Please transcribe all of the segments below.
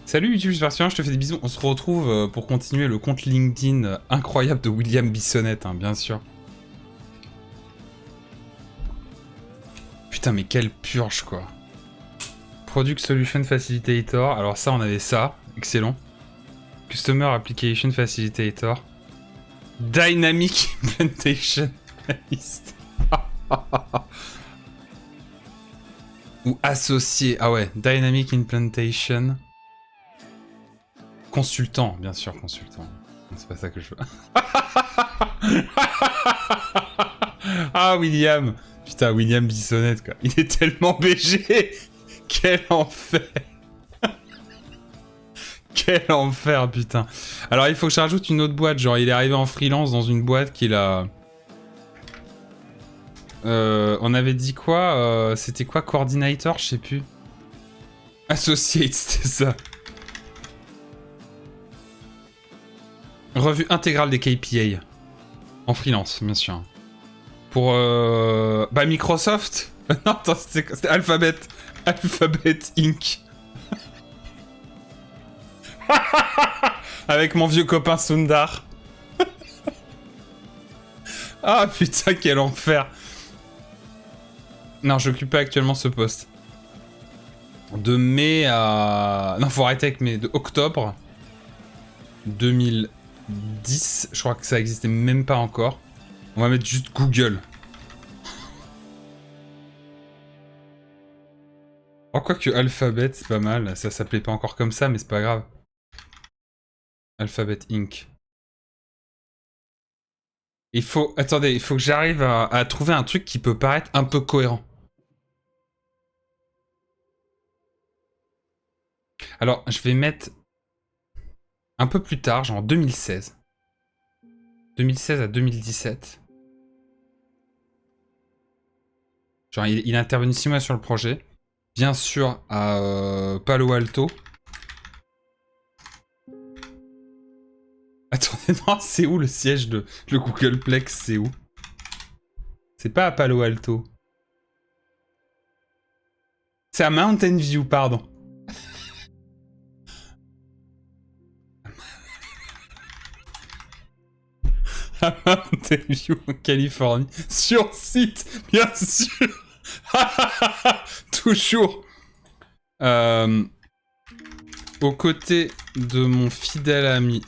Salut YouTube, j'espère que je te fais des bisous. On se retrouve pour continuer le compte LinkedIn incroyable de William Bissonnette, hein, bien sûr. Putain, mais quelle purge, quoi. Product Solution Facilitator. Alors ça, on avait ça. Excellent. Customer Application Facilitator. Dynamic Implementation Analyst. Ou associé. Ah ouais, Dynamic Implementation. Consultant, bien sûr, consultant. C'est pas ça que je veux. Ah, William. Putain, William Bissonnette, quoi. Il est tellement BG. Quel enfer. Quel enfer, putain. Alors, il faut que je rajoute une autre boîte. Genre, il est arrivé en freelance dans une boîte qu'il a... on avait dit quoi c'était quoi, coordinator? Je sais plus. Associate, c'était ça. Revue intégrale des KPI. En freelance, bien sûr. Pour bah Microsoft. Non, attends, c'était Alphabet. Alphabet Inc. Avec mon vieux copain Sundar. Ah putain, quel enfer. Non, j'occupe pas actuellement ce poste. De mai à... Non, faut arrêter avec mai. De octobre 2010. Je crois que ça existait même pas encore. On va mettre juste Google. Oh, quoique Alphabet, c'est pas mal. Ça s'appelait pas encore comme ça, mais c'est pas grave. Alphabet Inc. Il faut... Attendez, il faut que j'arrive à trouver un truc qui peut paraître un peu cohérent. Alors, je vais mettre... Un peu plus tard, genre 2016. 2016 à 2017. Genre, il est intervenu 6 mois sur le projet. Bien sûr, à Palo Alto. Attendez, non, c'est où le siège de le Googleplex? C'est où? C'est pas à Palo Alto. C'est à Mountain View, pardon. À Mountain View, en Californie. Sur site, bien sûr. Toujours. Aux côtés de mon fidèle ami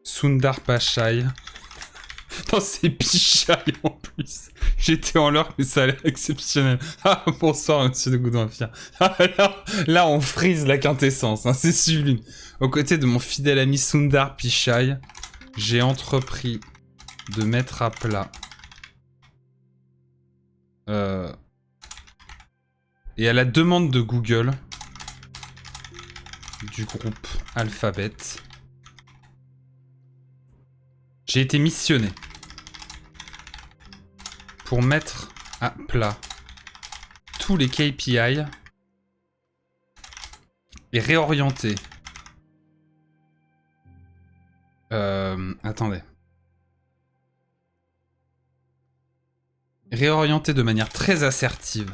Sundar Pichai. Non, c'est Pichai en plus. J'étais en l'heure, mais ça a l'air exceptionnel. Ah, bonsoir, monsieur de Goudinfia. Ah, là, on frise la quintessence, hein, c'est sublime. Aux côtés de mon fidèle ami Sundar Pichai, j'ai entrepris de mettre à plat et à la demande de Google, du groupe Alphabet, j'ai été missionné pour mettre à plat tous les KPI et réorienter. Attendez. Réorienter de manière très assertive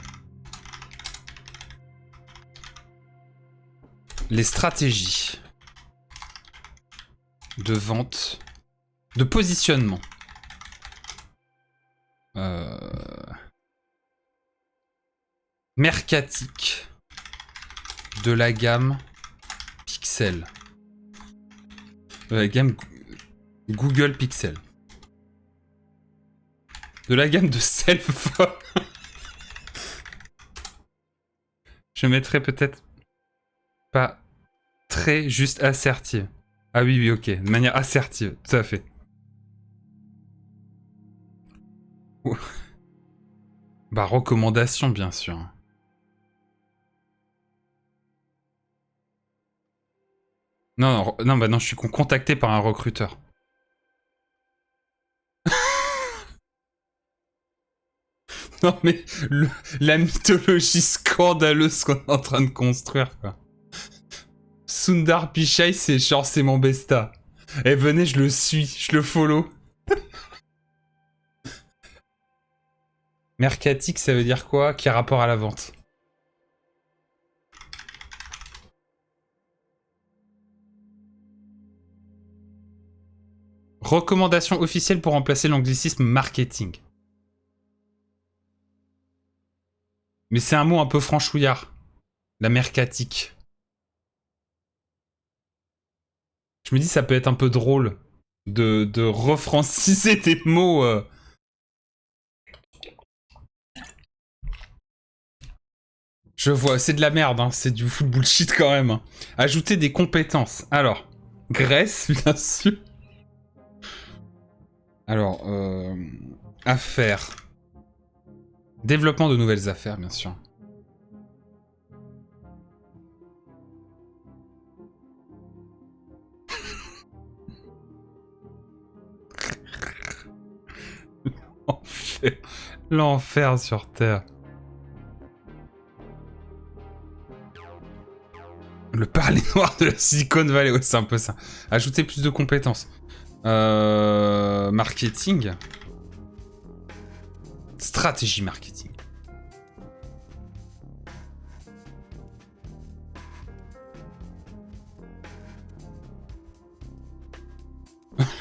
les stratégies de vente, de positionnement. Mercatique de la gamme Pixel. De la gamme Google Pixel. De la gamme de Self-Phone. Je mettrais peut-être pas très juste assertive. Ah oui, oui, ok. De manière assertive, tout à fait. Bah, recommandation, bien sûr. Non, non, non, bah non, je suis contacté par un recruteur. Non, mais la mythologie scandaleuse qu'on est en train de construire, quoi. Sundar Pichai, c'est genre, c'est mon besta. Eh, venez, je le suis, je le follow. Mercatique, ça veut dire quoi? Qui a rapport à la vente? Recommandation officielle pour remplacer l'anglicisme marketing. Mais c'est un mot un peu franchouillard. La mercatique. Je me dis ça peut être un peu drôle de refranciser des mots. Je vois, c'est de la merde, hein. C'est du full bullshit quand même. Ajouter des compétences. Alors, Grèce, bien sûr. Alors, affaires. Développement de nouvelles affaires, bien sûr. L'enfer. L'enfer sur Terre. Le parler noir de la Silicon Valley, ouais, c'est un peu ça. Ajouter plus de compétences. Marketing. Stratégie marketing.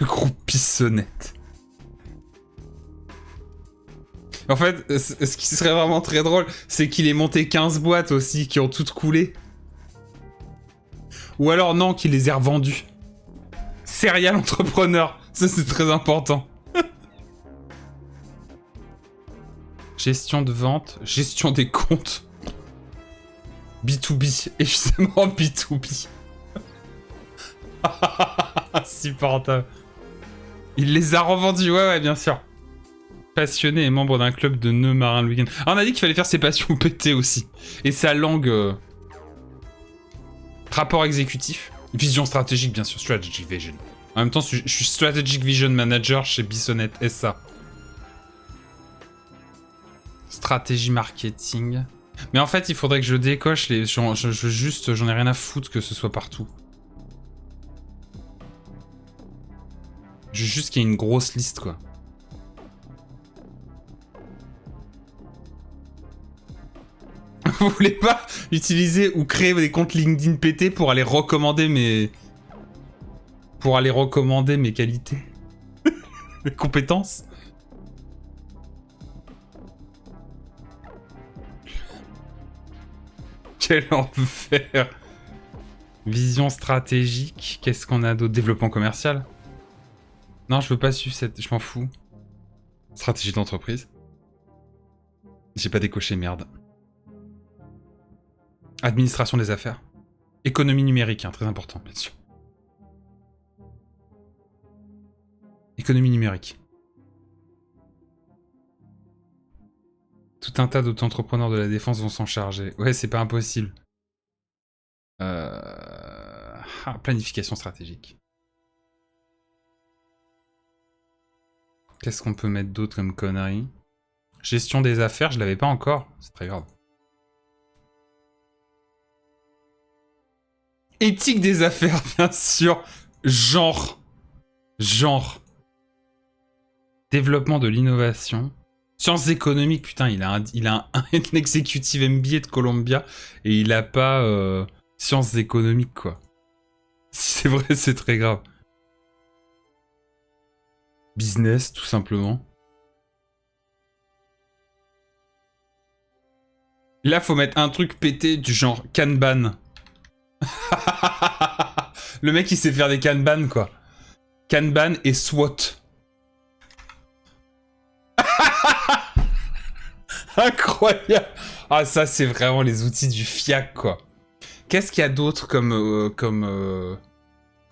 Le groupe Pissonnette. En fait, ce qui serait vraiment très drôle, c'est qu'il ait monté 15 boîtes aussi qui ont toutes coulé. Ou alors non, qu'il les ait revendues. Serial entrepreneur, ça c'est très important. Gestion de vente, gestion des comptes. B2B, évidemment B2B. Insupportable. Il les a revendus, ouais, bien sûr. Passionné et membre d'un club de nœuds marins le week-end. Ah, on a dit qu'il fallait faire ses passions pétées aussi. Et sa langue... Rapport exécutif. Vision stratégique, bien sûr. Strategic Vision. En même temps, je suis Strategic Vision Manager chez Bissonnette SA. Stratégie marketing. Mais en fait, il faudrait que je décoche les... J'en ai rien à foutre que ce soit partout. Je veux juste qu'il y ait une grosse liste, quoi. Vous voulez pas utiliser ou créer des comptes LinkedIn pétés pour aller recommander mes... Pour aller recommander mes qualités. Mes compétences. Quel enfer. Vision stratégique. Qu'est-ce qu'on a d'autre? Développement commercial. Non, je veux pas suivre cette... Je m'en fous. Stratégie d'entreprise. J'ai pas décoché, merde. Administration des affaires. Économie numérique, hein, très important, bien sûr. Économie numérique. Tout un tas d'auto-entrepreneurs de la défense vont s'en charger. Ouais, c'est pas impossible. Planification stratégique. Qu'est-ce qu'on peut mettre d'autre comme conneries? Gestion des affaires, je l'avais pas encore. C'est très grave. Éthique des affaires, bien sûr. Genre. Développement de l'innovation. Sciences économiques, putain, il a un executive MBA de Columbia et il a pas sciences économiques, quoi. Si c'est vrai, c'est très grave. Business, tout simplement. Là, faut mettre un truc pété du genre Kanban. Le mec, il sait faire des Kanban, quoi. Kanban et SWOT. Incroyable. Ah, ça, c'est vraiment les outils du FIAC, quoi. Qu'est-ce qu'il y a d'autre comme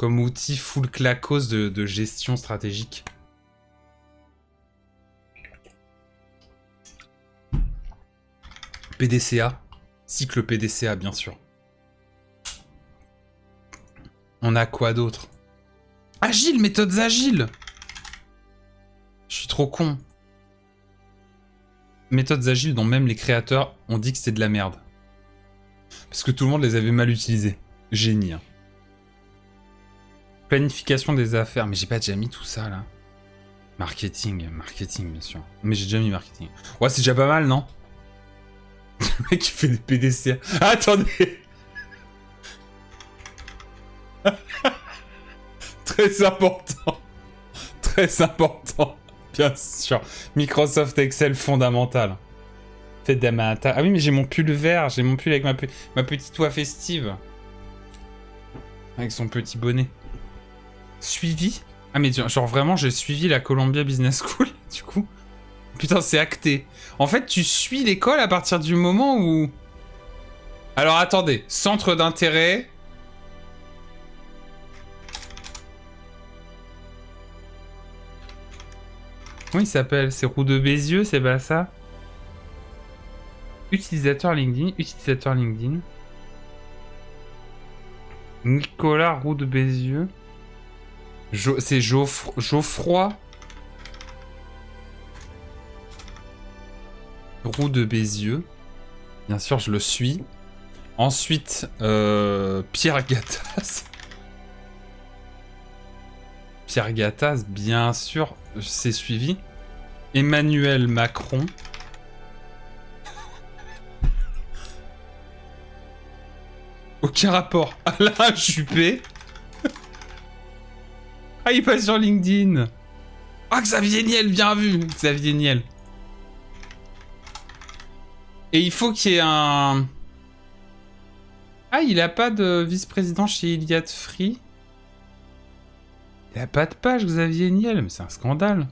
outil full clacos de gestion stratégique? PDCA. Cycle PDCA, bien sûr. On a quoi d'autre? Agile, méthodes agiles. Je suis trop con. Méthodes agiles dont même les créateurs ont dit que c'était de la merde. Parce que tout le monde les avait mal utilisées. Génie. Hein. Planification des affaires. Mais j'ai pas déjà mis tout ça, là. Marketing, bien sûr. Mais j'ai déjà mis marketing. Ouais, c'est déjà pas mal, non? Le mec qui fait des PDCA. Ah, attendez. Très important. Très important, bien sûr. Microsoft Excel fondamental. Faites des matin. Ah oui, mais j'ai mon pull vert, j'ai mon pull avec ma petite oie festive. Avec son petit bonnet. Suivi? Ah mais genre vraiment, j'ai suivi la Columbia Business School, du coup. Putain, c'est acté. En fait, tu suis l'école à partir du moment où... Alors attendez, centre d'intérêt... Comment il s'appelle? C'est Roux de Bézieux, c'est pas ça? Utilisateur LinkedIn, utilisateur LinkedIn. Nicolas Roux de Bézieux. C'est Geoffroy Roux de Bézieux. Bien sûr, je le suis. Ensuite, Pierre Gattaz. Pierre Gattaz, bien sûr, c'est suivi. Emmanuel Macron. Aucun rapport. Alain Juppé. Ah, il passe sur LinkedIn. Ah, Xavier Niel, bien vu. Xavier Niel. Et il faut qu'il y ait un... Ah, il a pas de vice-président chez Iliad Free. Il a pas de page, Xavier Niel, mais c'est un scandale.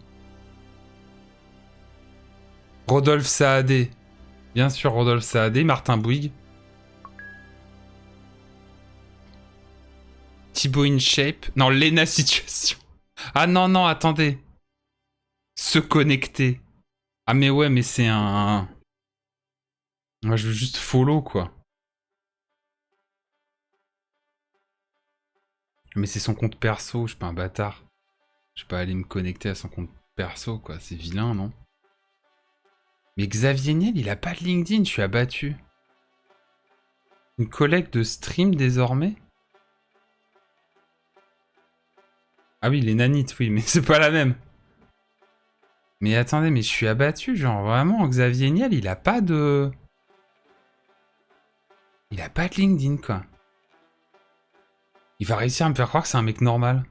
Rodolphe Saadé. Bien sûr, Rodolphe Saadé. Martin Bouygues. Thibaut InShape. Non, Lena Situation. Ah non, non, attendez. Se connecter. Ah mais ouais, mais c'est un... Moi, je veux juste follow, quoi. Mais c'est son compte perso, je suis pas un bâtard. Je vais pas aller me connecter à son compte perso, quoi. C'est vilain, non? Mais Xavier Niel, il a pas de LinkedIn, je suis abattu. Une collègue de stream, désormais? Ah oui, les nanites, oui, mais c'est pas la même. Mais attendez, mais je suis abattu, genre, vraiment, Xavier Niel, il a pas de... Il a pas de LinkedIn, quoi. Il va réussir à me faire croire que c'est un mec normal.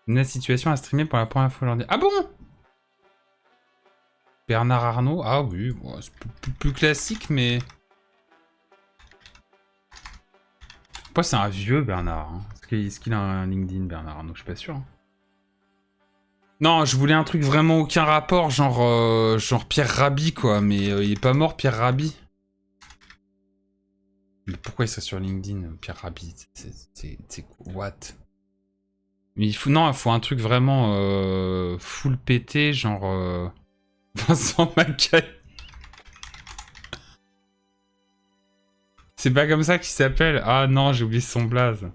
Une situation à streamer pour la première fois aujourd'hui. Ah bon? Bernard Arnault? Ah oui, bon, c'est plus classique, mais... Pourquoi c'est un vieux Bernard, hein? Est-ce qu'il a un LinkedIn, Bernard Arnault? Je suis pas sûr. Hein. Non, je voulais un truc vraiment aucun rapport, genre Pierre Rabhi, quoi. Mais il est pas mort, Pierre Rabhi. Mais pourquoi il serait sur LinkedIn, Pierre Rabhi? C'est what? Mais il faut un truc vraiment full pété, genre Vincent Mackay. C'est pas comme ça qu'il s'appelle. Ah non, j'ai oublié son blaze.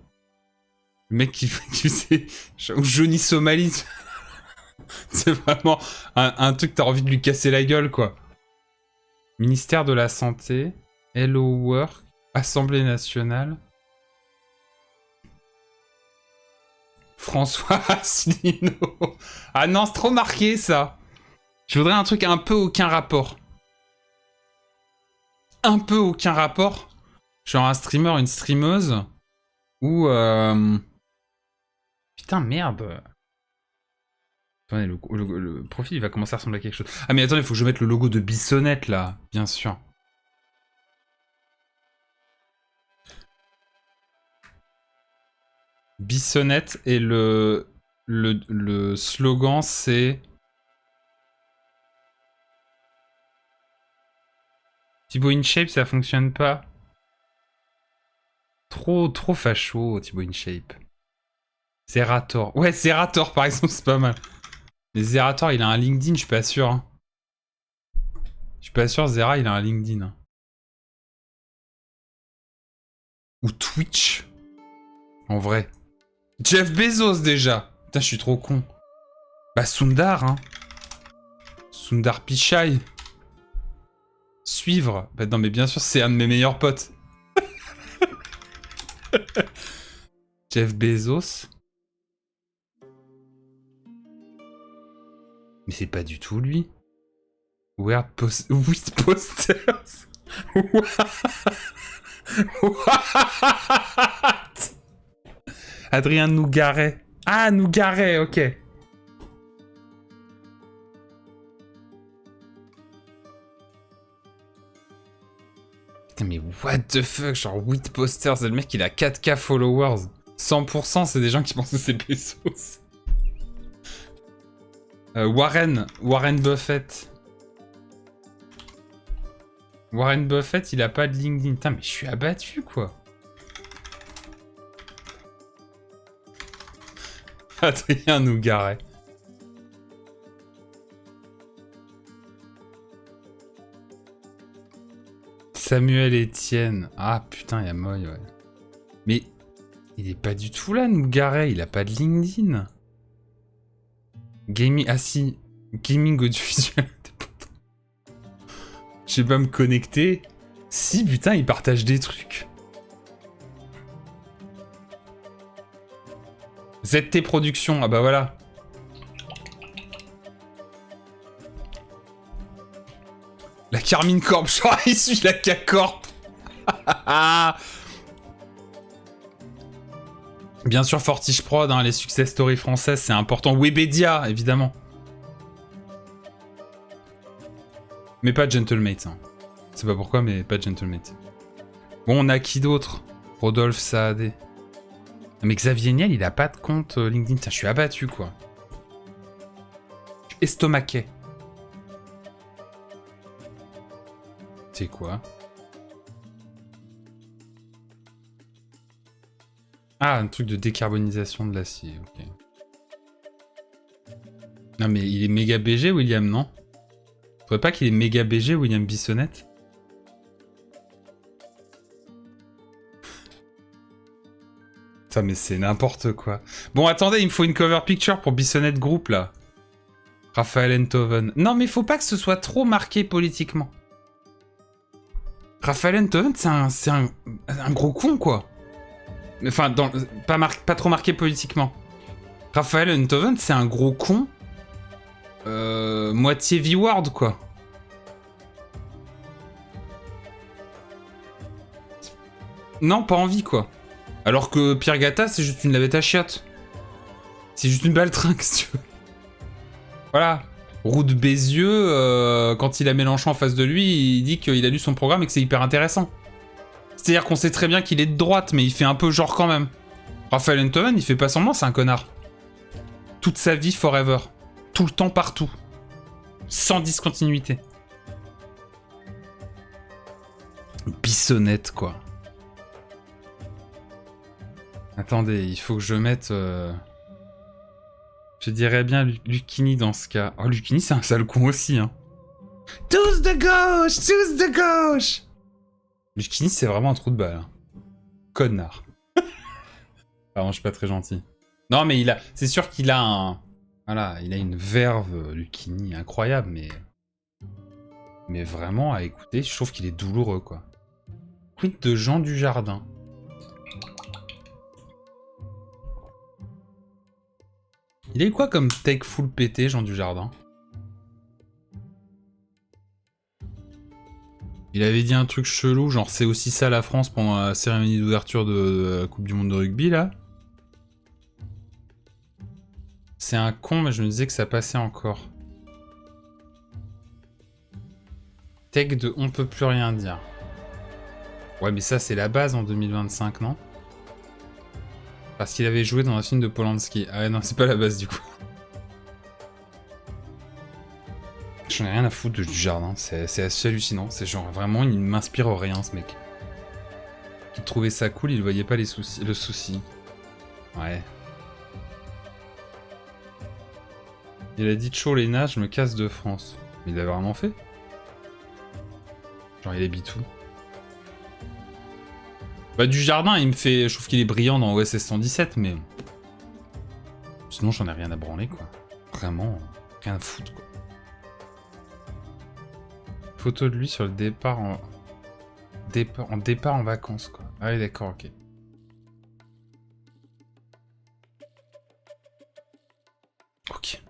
Le mec qui faisait Johnny Somali. C'est vraiment un truc que t'as envie de lui casser la gueule, quoi. Ministère de la Santé, Hello Work, Assemblée nationale. François Asselineau. Ah non, c'est trop marqué, ça. Je voudrais un truc un peu aucun rapport. Un peu aucun rapport. Genre un streamer, une streameuse. Ou... Putain, merde. Attendez, le profil, il va commencer à ressembler à quelque chose. Ah mais attendez, il faut que je mette le logo de Bissonnette, là. Bien sûr. Bissonnette, et le slogan, c'est... Thibaut InShape, ça fonctionne pas. Trop facho, Thibaut InShape. Zerator. Ouais, Zerator, par exemple, c'est pas mal. Mais Zerator, il a un LinkedIn, je suis pas sûr. Hein. Je suis pas sûr, Zera, il a un LinkedIn. Hein. Ou Twitch. En vrai. Jeff Bezos, déjà. Putain, je suis trop con. Bah, Sundar, hein. Sundar Pichai. Suivre. Bah non, mais bien sûr, c'est un de mes meilleurs potes. Jeff Bezos. Mais c'est pas du tout lui. Weird posters. What? Adrien Nougaret. Ah, Nougaret, ok. mais what the fuck, genre 8 posters, c'est le mec il a 4K followers. 100% c'est des gens qui pensent que c'est Bezos. Warren Buffett. Warren Buffett, il a pas de LinkedIn. Putain, mais je suis abattu, quoi. Adrien Nougaret. Samuel Etienne. Ah, putain, il y a Moy, ouais. Mais il est pas du tout là, Nougaret. Il a pas de LinkedIn. Gaming... Ah si. Gaming audiovisuel. Je sais pas me connecter. Si, putain, il partage des trucs. ZT Productions, ah bah voilà. La Carmine Corp, genre il suit la K-Corp. Bien sûr, Fortige Prod, hein, les success stories françaises, c'est important. Webedia, évidemment. Mais pas Gentlemate. Hein. C'est pas pourquoi, mais pas Gentlemate. Bon, on a qui d'autre? Rodolphe Saadé. Mais Xavier Niel, il a pas de compte LinkedIn. Putain, je suis abattu, quoi. Estomaquet. C'est quoi? Ah, un truc de décarbonisation de l'acier, ok. Non, mais il est méga BG, William, non? Faudrait pas qu'il est méga BG, William Bissonnette? Putain, mais c'est n'importe quoi. Bon, attendez, il me faut une cover picture pour Bissonnette Group, là. Raphaël Enthoven. Non, mais faut pas que ce soit trop marqué politiquement. Raphaël Enthoven, c'est un gros con, quoi. Enfin, pas trop marqué politiquement. Raphaël Enthoven, c'est un gros con. Moitié V-word, quoi. Non, pas envie, quoi. Alors que Pierre Gattaz, c'est juste une lavette à chiottes. C'est juste une baltringue, si tu veux. Voilà. Roux de Bézieux, quand il a Mélenchon en face de lui, il dit qu'il a lu son programme et que c'est hyper intéressant. C'est-à-dire qu'on sait très bien qu'il est de droite, mais il fait un peu genre quand même. Raphaël Enthoven, il fait pas semblant, c'est un connard. Toute sa vie, forever. Tout le temps, partout. Sans discontinuité. Bissonnette, quoi. Attendez, il faut que je mette... Je dirais bien Lucchini dans ce cas. Oh, Lucchini, c'est un sale con aussi, hein. Tous de gauche! Tous de gauche! Lucchini, c'est vraiment un trou de balle. Hein. Connard. Pardon, je suis pas très gentil. Non, mais il a... C'est sûr qu'il a un... Voilà, il a une verve, Lucchini, incroyable, mais... Mais vraiment, à écouter, je trouve qu'il est douloureux, quoi. Quid de Jean Dujardin. Il a eu quoi comme take full pété, Jean Dujardin? Il avait dit un truc chelou, genre c'est aussi ça la France pendant la cérémonie d'ouverture de la Coupe du Monde de rugby, là. C'est un con, mais je me disais que ça passait encore. Take de on peut plus rien dire. Ouais, mais ça c'est la base en 2025, non? Parce qu'il avait joué dans un film de Polanski. Ah ouais, non, c'est pas la base du coup. J'en ai rien à foutre de Dujardin, c'est assez hallucinant. C'est genre vraiment, il m'inspire rien ce mec. Il trouvait ça cool, il voyait pas le souci. Ouais. Il a dit Tcho Léna, je me casse de France. Mais il l'a vraiment fait? Genre il habite où? Bah Dujardin, il me fait... Je trouve qu'il est brillant dans OSS 117, mais... Sinon j'en ai rien à branler, quoi. Vraiment, rien à foutre, quoi. Photo de lui sur le départ en... Départ en vacances, quoi. Ah oui, d'accord, ok. Ok.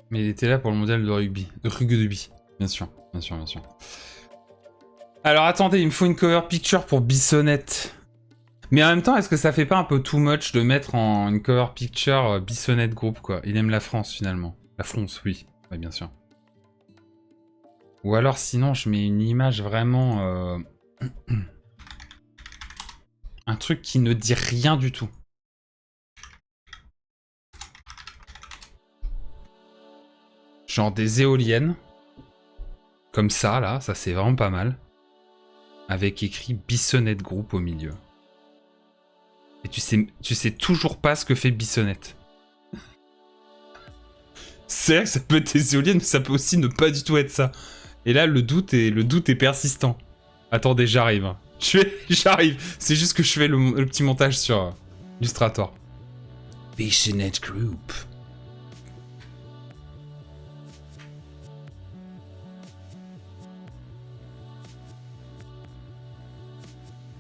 Mais il était là pour le mondial de rugby. De rugby, bien sûr, bien sûr, bien sûr. Alors attendez, il me faut une cover picture pour Bissonnette. Mais en même temps, est-ce que ça fait pas un peu too much de mettre en une cover picture Bissonnette Group, quoi? Il aime la France, finalement. La France, oui. Ouais, bien sûr. Ou alors sinon je mets une image vraiment... un truc qui ne dit rien du tout. Genre des éoliennes. Comme ça, là, ça c'est vraiment pas mal. Avec écrit Bissonnette Group au milieu. Et tu sais toujours pas ce que fait Bissonnette. C'est vrai que ça peut être des éoliennes, mais ça peut aussi ne pas du tout être ça. Et là, le doute est persistant. Attendez, j'arrive. J'arrive. C'est juste que je fais le petit montage sur Illustrator. Bissonnette Group.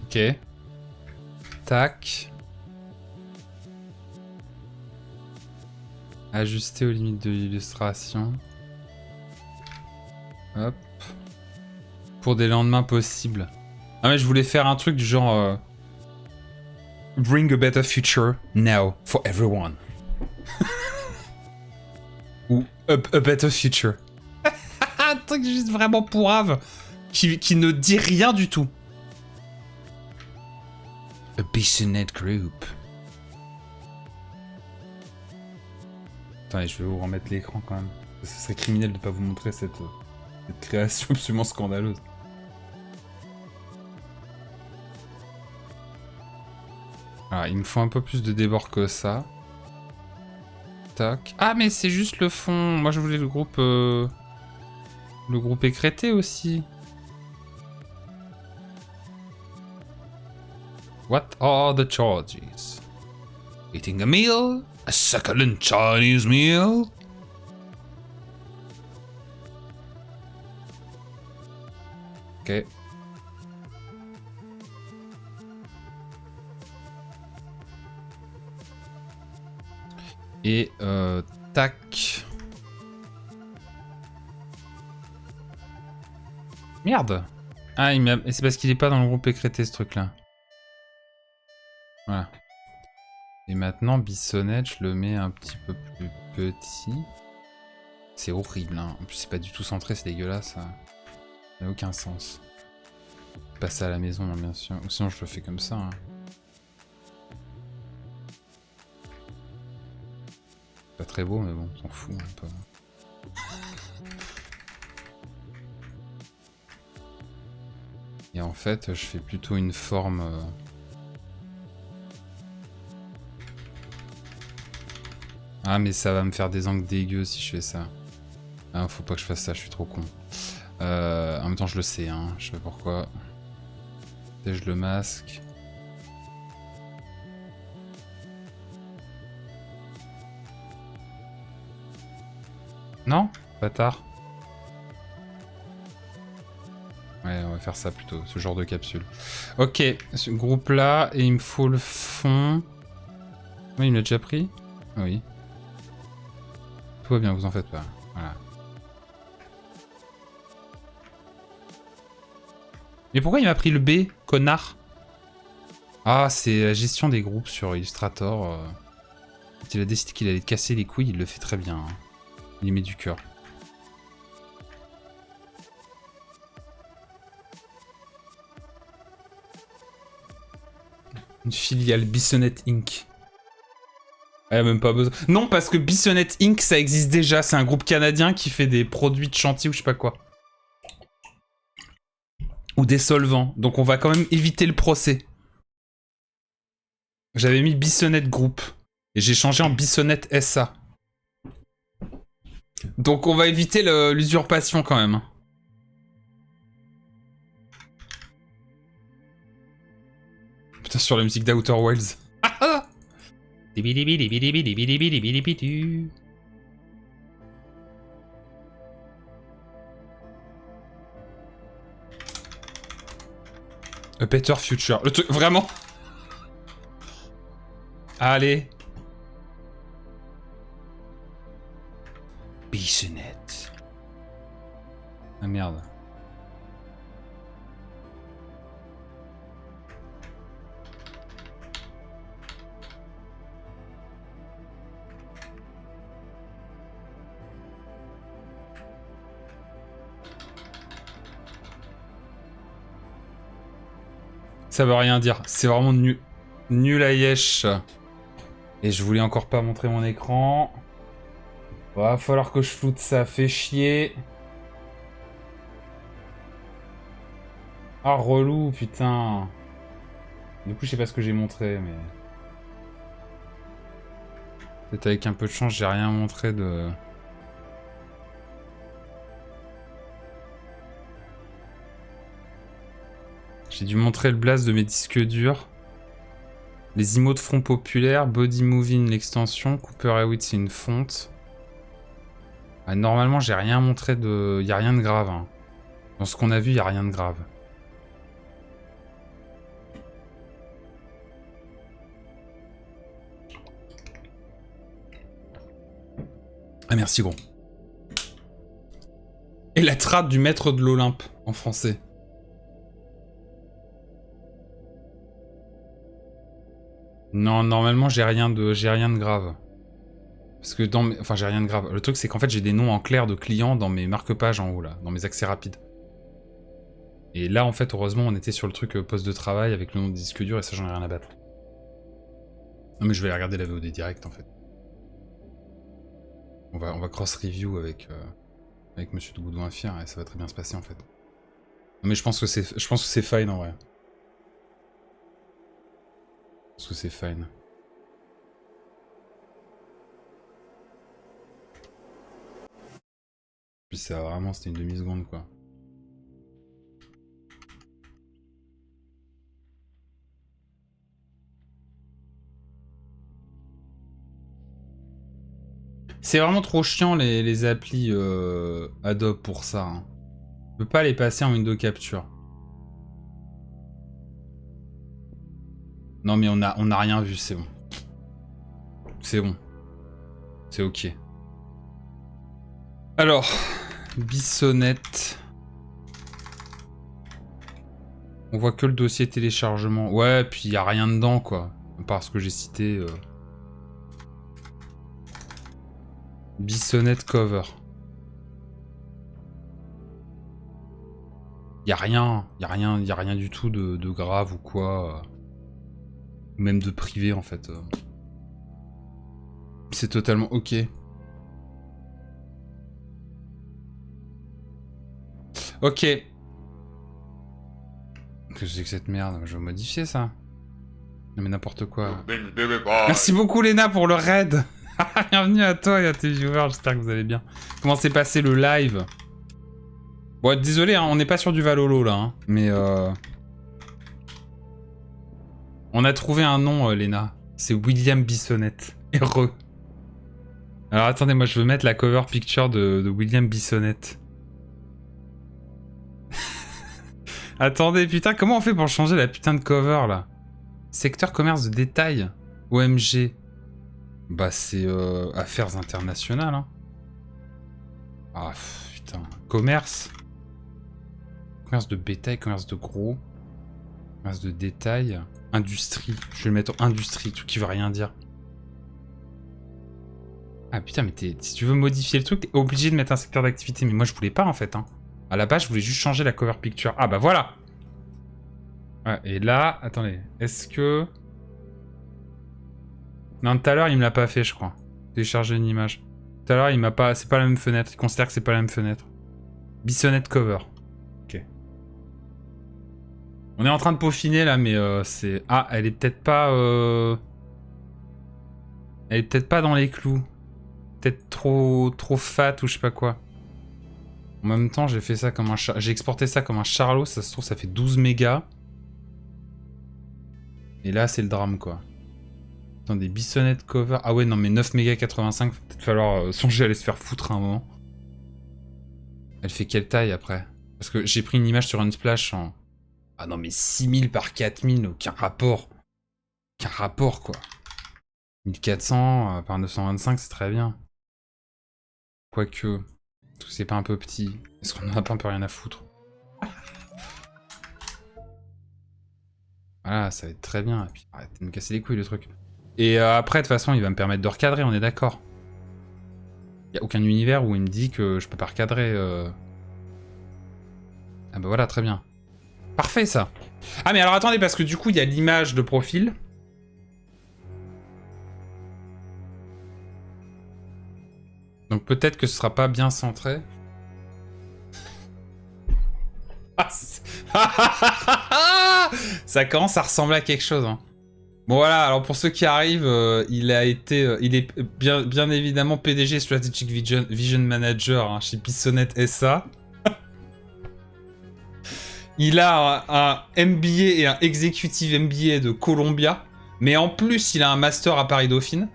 Ok. Tac. Ajuster aux limites de l'illustration. Hop. Pour des lendemains possibles. Ah mais je voulais faire un truc du genre... Bring a better future now for everyone. Ou a better future. Un truc juste vraiment pourrave. Qui ne dit rien du tout. A Bissonnette Group. Attendez, je vais vous remettre l'écran quand même. Ce serait criminel de ne pas vous montrer cette création absolument scandaleuse. Alors, il me faut un peu plus de débord que ça. Tac. Ah, mais c'est juste le fond. Moi, je voulais le groupe... Le groupe écrété aussi. What are the charges? Eating a meal? A succulent Chinese meal? Ok. Et tac. Merde. Ah, c'est parce qu'il est pas dans le groupe écrété ce truc là. Voilà. Et maintenant, Bissonnette, je le mets un petit peu plus petit. C'est horrible, hein. En plus, c'est pas du tout centré, c'est dégueulasse. Ça n'a aucun sens. Passer à la maison, hein, bien sûr. Ou sinon, je le fais comme ça. Hein. Pas très beau, mais bon, on s'en fout un peu. Et en fait, je fais plutôt une forme... Ah, mais ça va me faire des angles dégueux si je fais ça. Ah, faut pas que je fasse ça, je suis trop con. En même temps, je le sais, hein. Je sais pas pourquoi. Et je le masque. Non? Bâtard. Ouais, on va faire ça plutôt, ce genre de capsule. Ok, ce groupe là, et il me faut le fond. Oui, il me l'a déjà pris? Oui. Tout va bien, vous en faites pas. Voilà. Mais pourquoi il m'a pris le B, connard? Ah, c'est la gestion des groupes sur Illustrator. Quand il a décidé qu'il allait te casser les couilles, il le fait très bien. Hein. Il y met du cœur. Une filiale Bissonnette Inc. Ah, même pas besoin. Non, parce que Bissonnette Inc, ça existe déjà. C'est un groupe canadien qui fait des produits de chantier ou je sais pas quoi. Ou des solvants. Donc on va quand même éviter le procès. J'avais mis Bissonnette Group. Et j'ai changé en Bissonnette SA. Donc on va éviter l'usurpation quand même. Putain, sur la musique d'Outer Wilds. A Better Future. Le truc, vraiment. Allez. Bissonnette. Ah merde. Ça veut rien dire. C'est vraiment nul. Nul à yesh. Et je voulais encore pas montrer mon écran. Va falloir que je floute ça. Fait chier. Ah, relou, putain. Du coup, je sais pas ce que j'ai montré, mais... Peut-être avec un peu de chance, j'ai rien montré de... J'ai dû montrer le blast de mes disques durs. Les emotes front populaire, Body Moving, l'extension, Cooper Hewitt, c'est une fonte. Ah, normalement, j'ai rien montré de... Y a rien de grave. Hein. Dans ce qu'on a vu, y a rien de grave. Ah merci gros. Et la trad du maître de l'Olympe, en français. Non, normalement, j'ai rien de grave. Parce que dans mes... Enfin, j'ai rien de grave. Le truc, c'est qu'en fait, j'ai des noms en clair de clients dans mes marque-pages en haut, là. Dans mes accès rapides. Et là, en fait, heureusement, on était sur le truc poste de travail avec le nom de disque dur et ça, j'en ai rien à battre. Non, mais je vais aller regarder la VOD direct, en fait. On va cross-review avec Monsieur Douboudou Fier et ça va très bien se passer, en fait. Non, mais je pense que c'est fine, en vrai. Je pense que c'est fine. Puis ça, vraiment, c'était une demi-seconde, quoi. C'est vraiment trop chiant les applis Adobe pour ça. Hein. Je peux pas les passer en window capture. Non mais on a rien vu, c'est bon. C'est bon. C'est ok. Alors, Bissonnette. On voit que le dossier téléchargement. Ouais, puis y a rien dedans quoi. À part ce que j'ai cité. Bissonnette cover. Y a rien du tout de grave ou quoi. Ou même de privé en fait. C'est totalement ok. Ok. Qu'est-ce que c'est que cette merde? Je vais modifier ça. Non mais n'importe quoi. Merci beaucoup Léna pour le raid. Bienvenue à toi et à tes viewers, j'espère que vous allez bien. Comment s'est passé le live? Bon, désolé, hein, on n'est pas sur du Valhalla là, hein, mais on a trouvé un nom, Léna. C'est William Bissonnette. Heureux. Alors attendez, moi je veux mettre la cover picture de William Bissonnette. Attendez, putain, comment on fait pour changer la putain de cover là? Secteur commerce de détail. OMG. Bah c'est affaires internationales. Hein. Ah putain. Commerce. Commerce de bétail, commerce de gros. Commerce de détail. Industrie. Je vais le mettre en industrie, truc qui veut rien dire. Ah putain, mais si tu veux modifier le truc, t'es obligé de mettre un secteur d'activité. Mais moi je voulais pas en fait. Hein. À la base, je voulais juste changer la cover picture. Ah bah voilà. Ouais, et là, attendez. Est-ce que... Non, tout à l'heure, il me l'a pas fait, je crois. Télécharger une image. Tout à l'heure, il m'a pas... C'est pas la même fenêtre. Il considère que c'est pas la même fenêtre. Bissonnette cover. Ok. On est en train de peaufiner, là, mais c'est... Ah, elle est peut-être pas... Elle est peut-être pas dans les clous. Peut-être trop fat ou je sais pas quoi. En même temps, j'ai fait ça comme un... J'ai exporté ça comme un charlot. Ça se trouve, ça fait 12 mégas. Et là, c'est le drame, quoi. Attendez, Bissonnette cover. Ah ouais, non, mais 9 mégas 85, va peut-être falloir songer à aller se faire foutre à un moment. Elle fait quelle taille après? Parce que j'ai pris une image sur Unsplash en... Ah non, mais 6000 par 4000, aucun rapport. Aucun rapport, quoi. 1400 par 925, c'est très bien. Quoique... Est-ce que c'est pas un peu petit? Est-ce qu'on en a pas un peu rien à foutre? Voilà, ça va être très bien. Et puis, arrêtez de me casser les couilles, le truc. Et après, de toute façon, il va me permettre de recadrer, on est d'accord. Il n'y a aucun univers où il me dit que je peux pas recadrer. Ah bah voilà, très bien. Parfait, ça. Ah mais alors attendez, parce que du coup, il y a l'image de profil. Donc peut-être que ce sera pas bien centré. Ça commence à ressembler à quelque chose. Hein. Bon voilà, alors pour ceux qui arrivent, il est bien évidemment PDG Strategic Vision Manager hein, chez Bissonnette SA. Il a un MBA et un Executive MBA de Columbia, mais en plus il a un master à Paris Dauphine.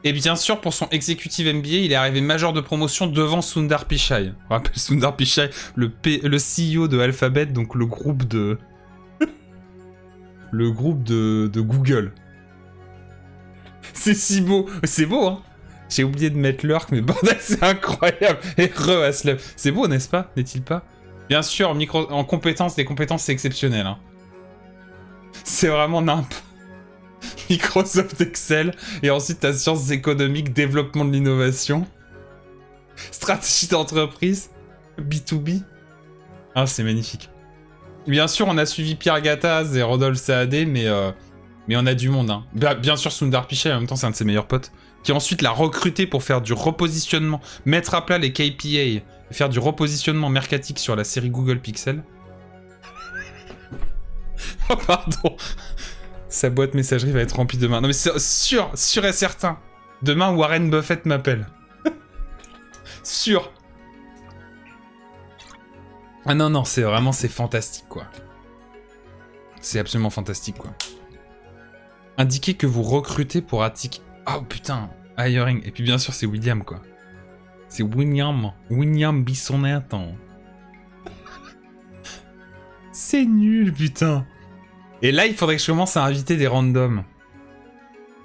Et bien sûr, pour son Executive MBA, il est arrivé major de promotion devant Sundar Pichai. On rappelle Sundar Pichai, le CEO de Alphabet, donc le groupe de... le groupe de Google. C'est si beau. C'est beau, hein. J'ai oublié de mettre l'orc, mais bordel, c'est incroyable. Et Aslev. C'est beau, n'est-ce pas? N'est-il pas? Bien sûr, en compétences, les compétences, c'est exceptionnel. Hein. C'est vraiment nimp. Microsoft Excel, et ensuite t'as sciences économiques, développement de l'innovation, stratégie d'entreprise, B2B. Ah, c'est magnifique. Bien sûr, on a suivi Pierre Gattaz et Rodolphe Saadé, mais on a du monde. Hein. Bien sûr, Sundar Pichai, en même temps, c'est un de ses meilleurs potes, qui ensuite l'a recruté pour faire du repositionnement, mettre à plat les KPA, et faire du repositionnement mercatique sur la série Google Pixel. Oh, pardon. Sa boîte messagerie va être remplie demain. Non mais c'est sûr et certain. Demain, Warren Buffett m'appelle. Sûr. Ah non, c'est vraiment, c'est fantastique, quoi. C'est absolument fantastique, quoi. Indiquez que vous recrutez pour Attic. Oh putain, hiring. Et puis bien sûr, c'est William, quoi. C'est William Bissonnette. C'est nul, putain. Et là, il faudrait que je commence à inviter des randoms.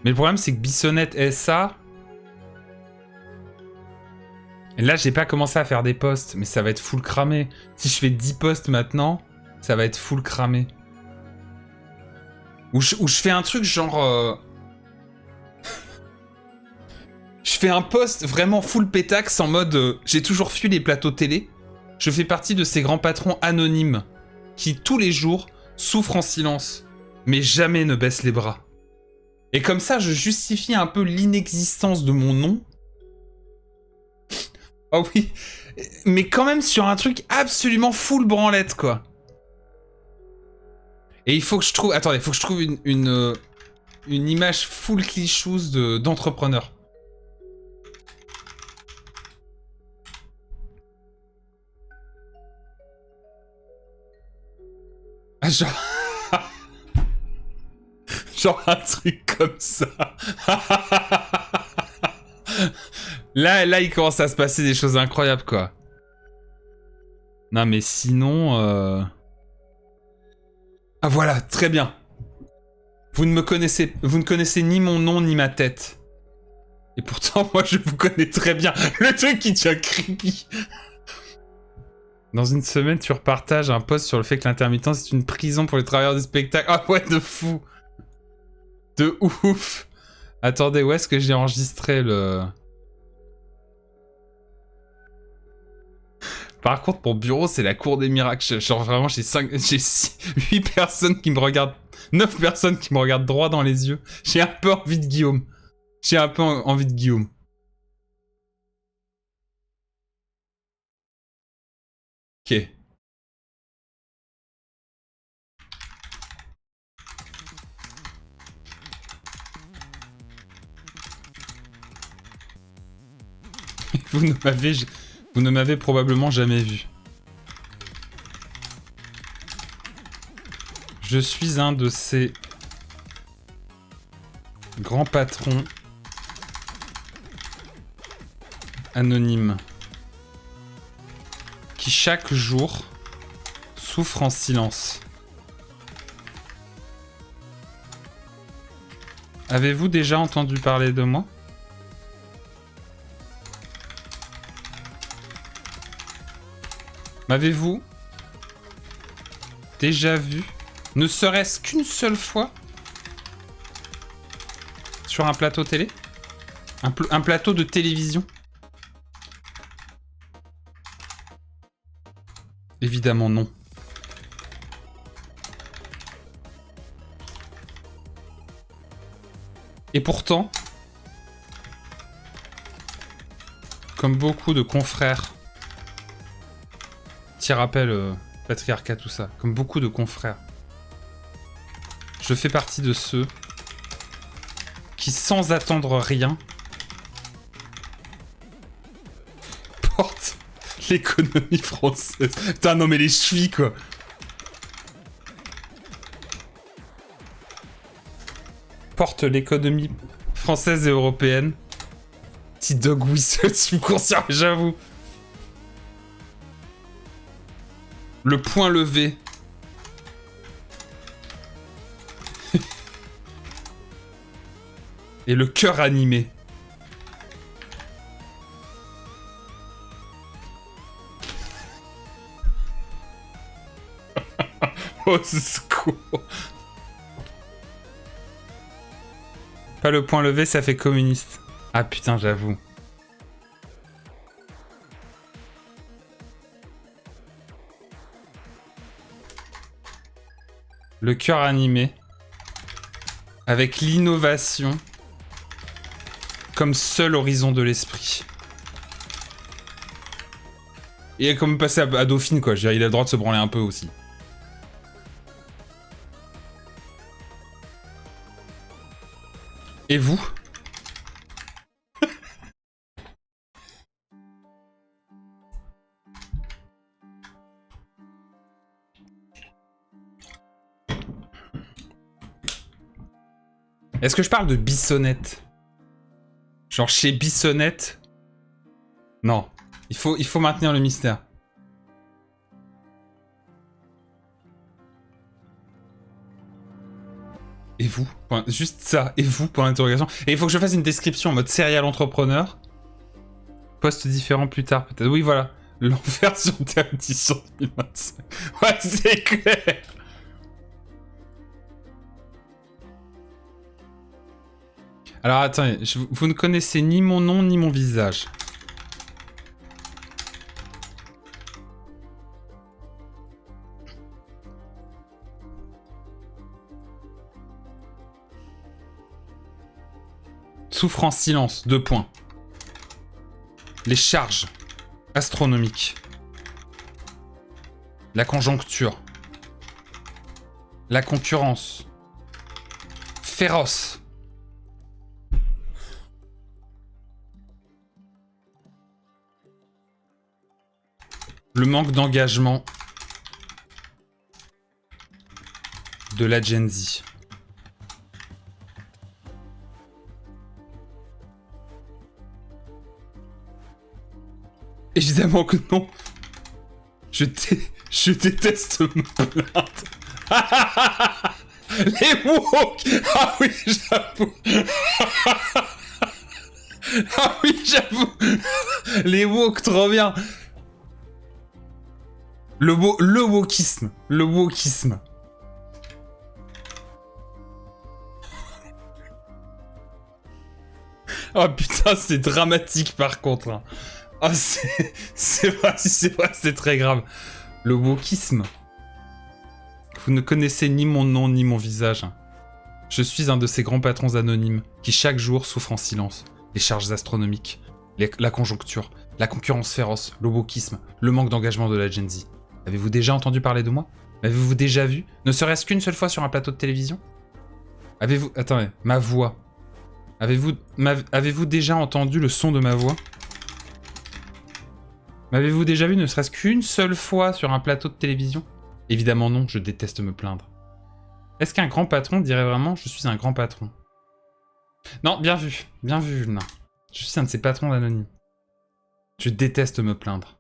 Mais le problème, c'est que Bissonnette SA... Et là, j'ai pas commencé à faire des posts, mais ça va être full cramé. Si je fais 10 posts maintenant, ça va être full cramé. Ou je fais un truc genre... Je fais un post vraiment full pétax en mode... j'ai toujours fui les plateaux télé. Je fais partie de ces grands patrons anonymes qui, tous les jours... souffre en silence, mais jamais ne baisse les bras. Et comme ça, je justifie un peu l'inexistence de mon nom. Oh oui, mais quand même sur un truc absolument full branlette, quoi. Et il faut que je trouve... Attendez, il faut que je trouve une image full clichouse d'entrepreneur. Ah, genre... genre un truc comme ça. Là, il commence à se passer des choses incroyables, quoi. Non, mais sinon... Ah voilà, très bien. Vous ne connaissez ni mon nom, ni ma tête. Et pourtant, moi, je vous connais très bien. Le truc qui tient creepy. Dans une semaine, tu repartages un post sur le fait que l'intermittence est une prison pour les travailleurs du spectacle. Ah ouais, de fou. De ouf. Attendez, où est-ce que j'ai enregistré le... Par contre, mon bureau, c'est la cour des miracles. Genre vraiment, j'ai 8 personnes qui me regardent... 9 personnes qui me regardent droit dans les yeux. J'ai un peu envie de Guillaume. Ok. Vous ne m'avez probablement jamais vu. Je suis un de ces grands patrons anonymes qui chaque jour souffrent en silence. Avez-vous déjà entendu parler de moi ? M'avez-vous déjà vu, ne serait-ce qu'une seule fois, sur un plateau télé ? Un plateau de télévision ? Évidemment non. Et pourtant, comme beaucoup de confrères, petit rappel, patriarcat, tout ça, comme beaucoup de confrères, je fais partie de ceux qui, sans attendre rien, portent l'économie française. Putain, non mais les chevilles, quoi. Porte l'économie française et européenne. Petit dog whistle, tu me conserves, j'avoue. Le point levé. Et le cœur animé. Au secours. Pas le point levé, ça fait communiste. Ah putain, j'avoue. Le cœur animé. Avec l'innovation comme seul horizon de l'esprit. Et comme passer à Dauphine, quoi. Je veux dire, il a le droit de se branler un peu aussi. Et vous? Est-ce que je parle de Bissonnette? Genre chez Bissonnette? Non. Il faut maintenir le mystère. Et vous? Juste ça. Et vous? Pour l'interrogation. Et il faut que je fasse une description en mode serial entrepreneur. Poste différent plus tard, peut-être. Oui, voilà. L'enfer sur Terre 10 en 2025. Ouais, c'est clair. Alors, attendez. Vous ne connaissez ni mon nom, ni mon visage. Souffre en silence, 2 points. Les charges astronomiques. La conjoncture. La concurrence. Féroce. Le manque d'engagement de la Gen Z. Évidemment que non. Je déteste me plaindre. Les woke. Ah oui, j'avoue. Ah oui, j'avoue. Les woke, trop bien. Le wokisme. Le wokisme. Oh putain, c'est dramatique par contre. Hein. Oh, c'est vrai, c'est très grave. Le wokisme. Vous ne connaissez ni mon nom ni mon visage. Je suis un de ces grands patrons anonymes qui chaque jour souffrent en silence. Les charges astronomiques, la conjoncture, la concurrence féroce, le wokisme, le manque d'engagement de la Gen Z. Avez-vous déjà entendu parler de moi? Avez-vous déjà vu? Ne serait-ce qu'une seule fois sur un plateau de télévision? Avez-vous... Attendez, ma voix. Avez-vous déjà entendu le son de ma voix? M'avez-vous déjà vu ne serait-ce qu'une seule fois sur un plateau de télévision? Évidemment non, je déteste me plaindre. Est-ce qu'un grand patron dirait vraiment « je suis un grand patron » ? Non, bien vu, nain. Je suis un de ces patrons anonymes. Je déteste me plaindre.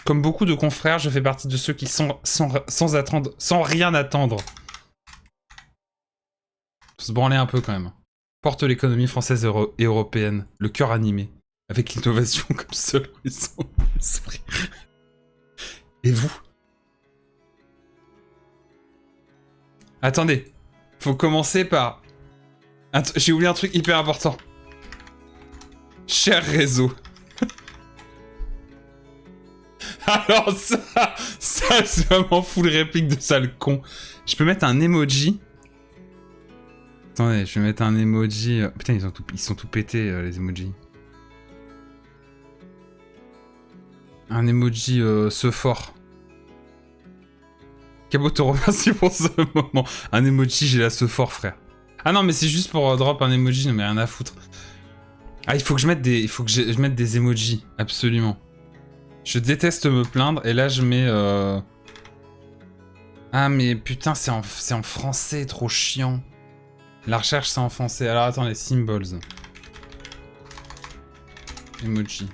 Comme beaucoup de confrères, je fais partie de ceux qui sont sans rien attendre. Faut se branler un peu quand même. Porte l'économie française et européenne, le cœur animé, avec l'innovation comme seul horizon de l'esprit. Et vous? Attendez, faut commencer par... J'ai oublié un truc hyper important. Cher réseau. Alors ça c'est vraiment full réplique de sale con. Je peux mettre un emoji. Attendez, je vais mettre un emoji. Putain, ils sont tout pétés, les emojis. Un emoji ce fort. Cabot te remercie pour ce moment. Un emoji, j'ai la ce fort, frère. Ah non, mais c'est juste pour drop un emoji, non mais rien à foutre. Ah, il faut que je mette je mette des emojis, absolument. Je déteste me plaindre, et là je mets... Ah mais putain, c'est en français, trop chiant. La recherche c'est en français. Alors attends, les symbols. Emoji.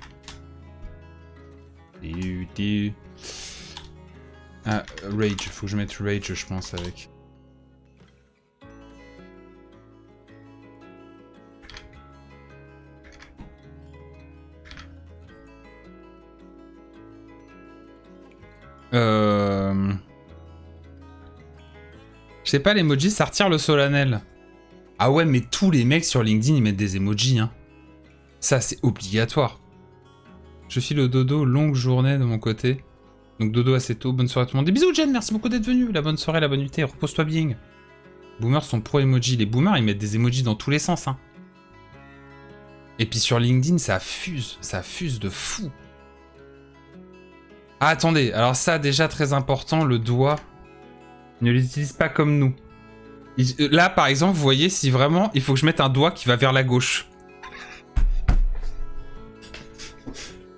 Ah, rage, faut que je mette rage, je pense, avec. Je sais pas, l'emoji, ça retire le solennel. Ah ouais, mais tous les mecs sur LinkedIn, ils mettent des emojis, hein. Ça, c'est obligatoire. Je file au dodo, longue journée de mon côté. Donc dodo assez tôt, bonne soirée à tout le monde. Des bisous Jen, merci beaucoup d'être venu. La bonne soirée, la bonne nuit, repose-toi bien. Boomers sont pro-emoji. Les boomers, ils mettent des emojis dans tous les sens, hein. Et puis sur LinkedIn, ça fuse de fou. Ah, attendez, alors ça, déjà très important, le doigt, ne les utilise pas comme nous. Là, par exemple, vous voyez, si vraiment, il faut que je mette un doigt qui va vers la gauche.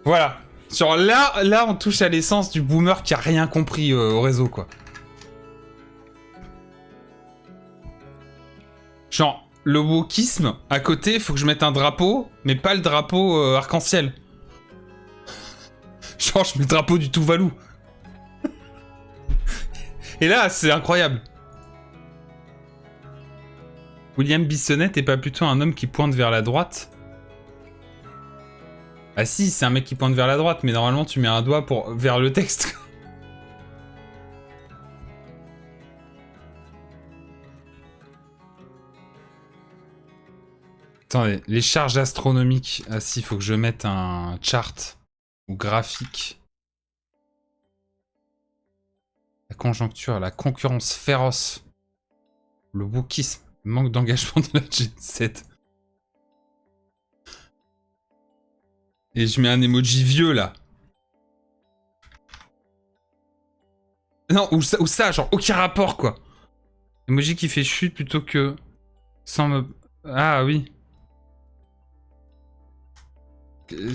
Voilà. Genre là, on touche à l'essence du boomer qui a rien compris au réseau, quoi. Genre, le wokisme, à côté, faut que je mette un drapeau, mais pas le drapeau arc-en-ciel. Genre, je mets le drapeau du Tuvalu. Et là, c'est incroyable. William Bissonnette est pas plutôt un homme qui pointe vers la droite? Ah si, c'est un mec qui pointe vers la droite, mais normalement tu mets un doigt vers le texte. Attendez, les charges astronomiques. Ah si, il faut que je mette un chart ou graphique. La conjoncture, la concurrence féroce. Le wokisme, le manque d'engagement de la Gen Z. Et je mets un emoji vieux là. Non, ou ça, genre aucun rapport quoi. Emoji qui fait chute plutôt que sans me... Ah oui.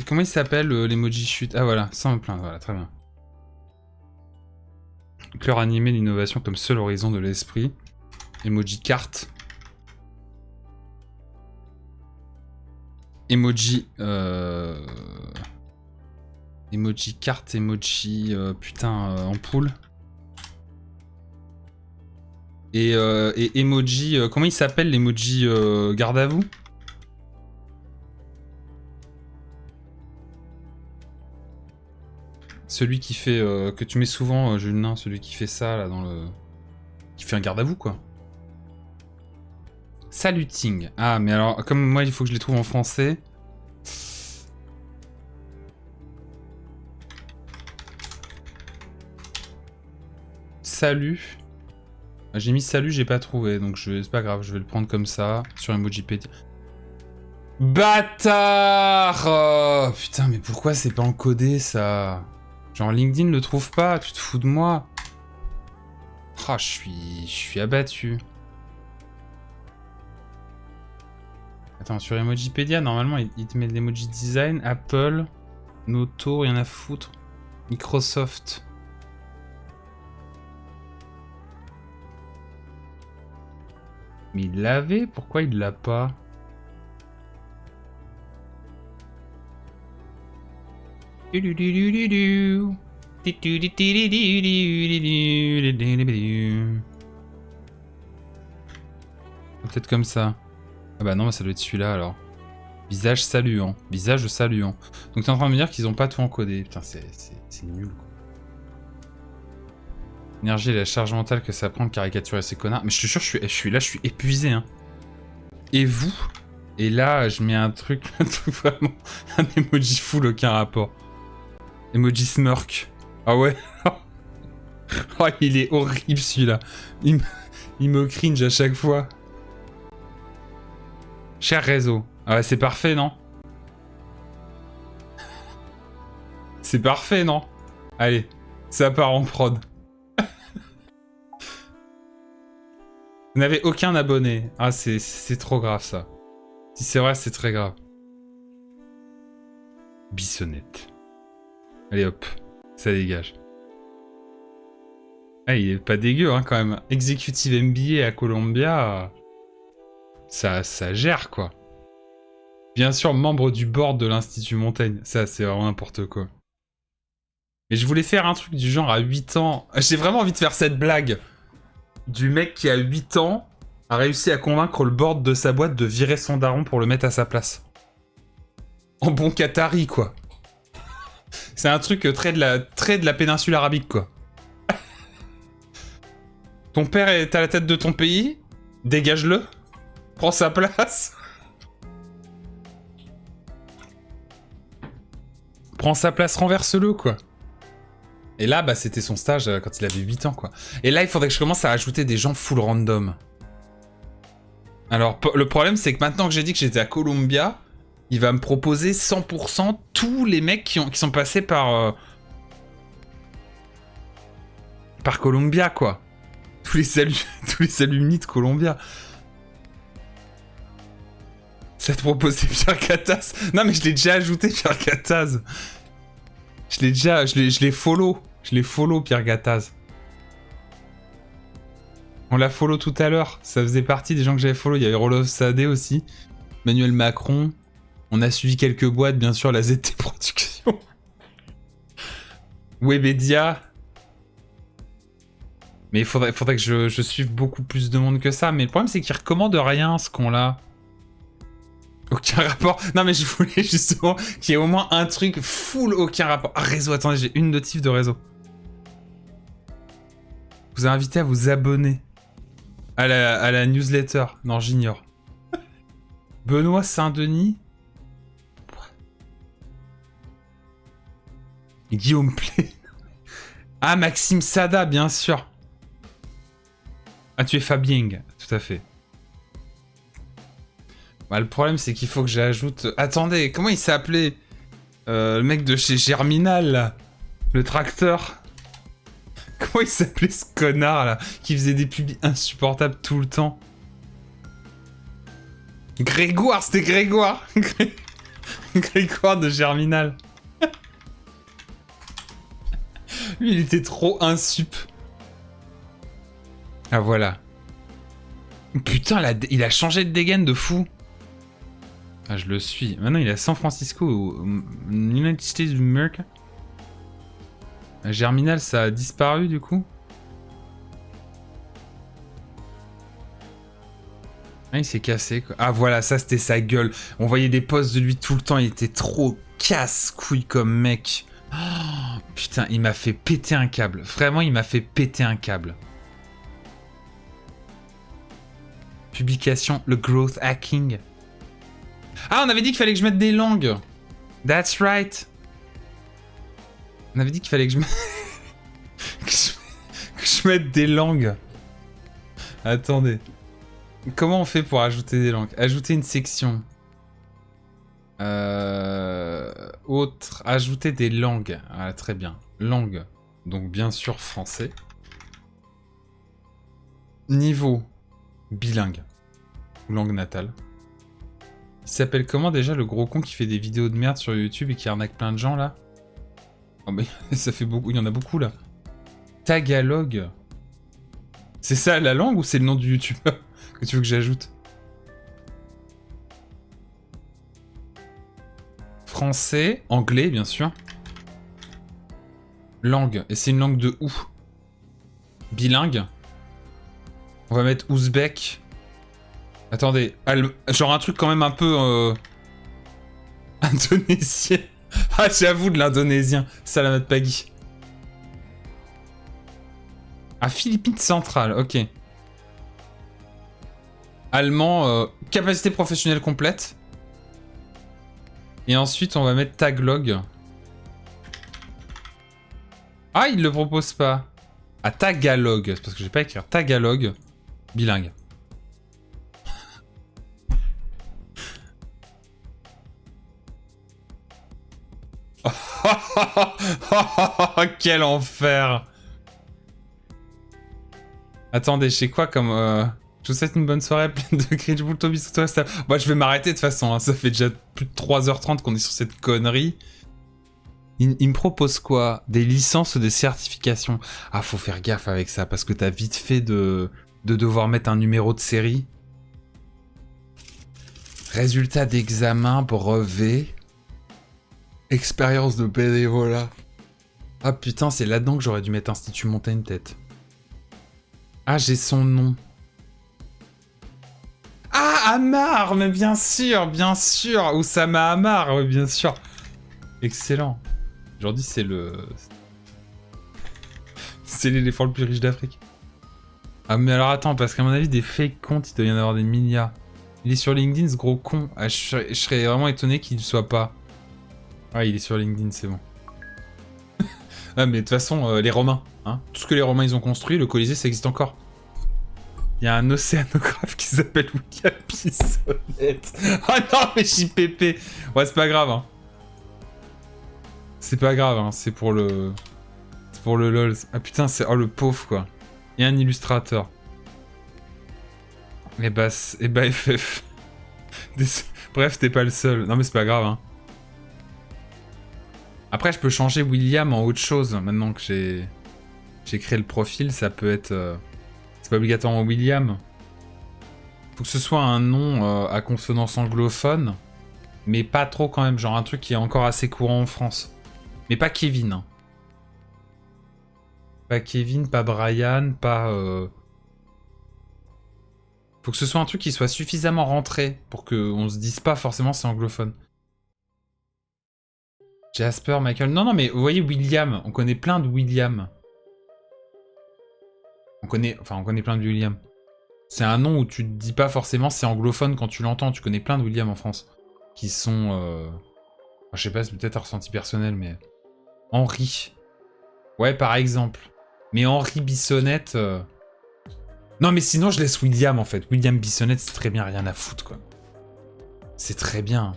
Comment il s'appelle l'emoji chute? Ah voilà, sans me plaindre, voilà, très bien. Cœur animé, l'innovation comme seul horizon de l'esprit. Emoji carte. Emoji... Emoji carte, emoji... putain, ampoule. Et emoji... comment il s'appelle l'emoji garde à vous? Celui qui fait... que tu mets souvent, Julien, celui qui fait ça, là, dans le... Qui fait un garde à vous, quoi. Saluting. Ah, mais alors, comme moi, il faut que je les trouve en français. Salut. J'ai mis salut, j'ai pas trouvé, donc c'est pas grave, je vais le prendre comme ça, sur Emojipédia. Bâtard! Oh, putain, mais pourquoi c'est pas encodé, ça? Genre, LinkedIn le trouve pas, tu te fous de moi? Ah, je suis abattu. Attends, sur Emojipédia, normalement, il te met de l'emoji design, Apple, Noto, rien à foutre. Microsoft. Mais il l'avait, pourquoi il l'a pas? Peut-être comme ça. Ah bah non, ça doit être celui-là alors. Visage saluant. Visage saluant. Donc t'es en train de me dire qu'ils ont pas tout encodé. Putain, c'est nul quoi. L'énergie et la charge mentale que ça prend de caricaturer ces connards. Mais je te jure, je suis épuisé. Hein. Et vous? Et là, je mets un truc vraiment... Un emoji full, aucun rapport. Emoji smirk. Ah ouais. Oh, il est horrible celui-là. Il me cringe à chaque fois. Cher réseau. Ah ouais, c'est parfait, non? C'est parfait, non? Allez, ça part en prod. Vous n'avez aucun abonné. Ah, c'est trop grave, ça. Si c'est vrai, c'est très grave. Bissonnette. Allez, hop. Ça dégage. Ah, il est pas dégueu, hein, quand même. Executive MBA à Columbia... Ça gère, quoi. Bien sûr, membre du board de l'Institut Montaigne. Ça, c'est vraiment n'importe quoi. Et je voulais faire un truc du genre à 8 ans. J'ai vraiment envie de faire cette blague. Du mec qui, à 8 ans, a réussi à convaincre le board de sa boîte de virer son daron pour le mettre à sa place. En bon Qatari, quoi. C'est un truc très de la péninsule arabique, quoi. Ton père est à la tête de ton pays, dégage-le. Prends sa place. Prends sa place, renverse-le, quoi. Et là, bah, c'était son stage quand il avait 8 ans, quoi. Et là, il faudrait que je commence à ajouter des gens full random. Alors, le problème, c'est que maintenant que j'ai dit que j'étais à Columbia, il va me proposer 100% tous les mecs qui sont passés par Columbia, quoi. Tous les alumni de Columbia. Ça te proposait Pierre Gattaz. Non, mais je l'ai déjà ajouté, Pierre Gattaz. Je l'ai follow. Je l'ai follow, Pierre Gattaz. On l'a follow tout à l'heure. Ça faisait partie des gens que j'avais follow. Il y avait Roloff Sadé aussi. Emmanuel Macron. On a suivi quelques boîtes, bien sûr, la ZT Production. Webedia. Mais il faudrait que je suive beaucoup plus de monde que ça. Mais le problème, c'est qu'il recommande rien, ce con-là. Aucun rapport. Non, mais je voulais justement qu'il y ait au moins un truc full aucun rapport. Ah, réseau, attendez, j'ai une notif de réseau. Vous invité à vous abonner à la newsletter. Non, j'ignore. Benoît Saint-Denis. Guillaume Play. Ah, Maxime Sada, bien sûr. Ah, tu es Fabien, tout à fait. Bah, le problème, c'est qu'il faut que j'ajoute... Attendez, comment il s'appelait le mec de chez Germinal, là. Le tracteur. Comment il s'appelait, ce connard, là, qui faisait des pubs insupportables tout le temps? Grégoire, c'était Grégoire. Grégoire de Germinal. Lui, il était trop insup. Ah, voilà. Putain, il a changé de dégaine de fou. Ah, je le suis. Maintenant, il est à San Francisco, au United States of America. Germinal, ça a disparu, du coup. Ah, il s'est cassé, quoi. Ah, voilà, ça, c'était sa gueule. On voyait des posts de lui tout le temps. Il était trop casse-couille comme mec. Oh, putain, il m'a fait péter un câble. Vraiment, il m'a fait péter un câble. Publication, le growth hacking. Ah, on avait dit qu'il fallait que je mette des langues. That's right. On avait dit qu'il fallait que je que je mette des langues. Attendez. Comment on fait pour ajouter des langues? Ajouter une section. Autre. Ajouter des langues. Ah, très bien. Langue. Donc, bien sûr, français. Niveau. Bilingue. Ou langue natale. Il s'appelle comment déjà le gros con qui fait des vidéos de merde sur YouTube et qui arnaque plein de gens là? Oh mais ça fait beaucoup, il y en a beaucoup là. Tagalog. C'est ça la langue ou c'est le nom du youtubeur que tu veux que j'ajoute? Français, anglais bien sûr. Langue, et c'est une langue de où? Bilingue. On va mettre ouzbek. Attendez, genre un truc quand même un peu... indonésien. Ah, j'avoue de l'indonésien. Salamat pagi. Ah, Philippines centrale, ok. Allemand, capacité professionnelle complète. Et ensuite, on va mettre taglog. Ah, il le propose pas. À Tagalog. C'est parce que j'ai pas écrit Tagalog. Bilingue. Quel enfer. Attendez, je sais quoi comme... Je vous souhaite une bonne soirée pleine de cringe. Moi, je vais m'arrêter de toute façon. Hein. Ça fait déjà plus de 3h30 qu'on est sur cette connerie. Il me propose quoi? Des licences ou des certifications? Ah, faut faire gaffe avec ça, parce que t'as vite fait de devoir mettre un numéro de série. Résultat d'examen, brevet. Expérience de bénévolat. Ah putain, c'est là-dedans que j'aurais dû mettre Institut Montaigne Tête. Ah, j'ai son nom. Ah, Amar, mais bien sûr, Oussama Amar, oui, bien sûr. Excellent. Aujourd'hui, c'est c'est l'éléphant le plus riche d'Afrique. Ah, mais alors attends, parce qu'à mon avis, des fake comptes, il doit y en avoir des milliards. Il est sur LinkedIn, ce gros con. Ah, je serais vraiment étonné qu'il ne soit pas. Ah, il est sur LinkedIn, c'est bon. Ah, mais de toute façon, les Romains, hein. Tout ce que les Romains, ils ont construit, le Colisée, ça existe encore. Il y a un océanographe qui s'appelle William Bissonnette. Ah non, mais JPP. Ouais, c'est pas grave, hein. C'est pas grave, hein. C'est pour le... C'est pour le lol. Ah putain, c'est... Oh, le pauvre, quoi. Il y a un illustrateur. Et bah FF. Bref, t'es pas le seul. Non, mais c'est pas grave, hein. Après, je peux changer William en autre chose. Maintenant que j'ai créé le profil, ça peut être... C'est pas obligatoirement William. Faut que ce soit un nom à consonance anglophone, mais pas trop quand même. Genre un truc qui est encore assez courant en France. Mais pas Kevin. Hein. Pas Kevin, pas Brian, pas... Faut que ce soit un truc qui soit suffisamment rentré pour qu'on se dise pas forcément c'est anglophone. Jasper, Michael... Non, mais vous voyez William. On connaît plein de William. On connaît plein de William. C'est un nom où tu te dis pas forcément c'est anglophone quand tu l'entends. Tu connais plein de William en France. Qui sont... Je sais pas, c'est peut-être un ressenti personnel, mais... Henri. Ouais, par exemple. Mais Henri Bissonnette... Non, mais sinon, je laisse William, en fait. William Bissonnette, c'est très bien, rien à foutre, quoi. C'est très bien.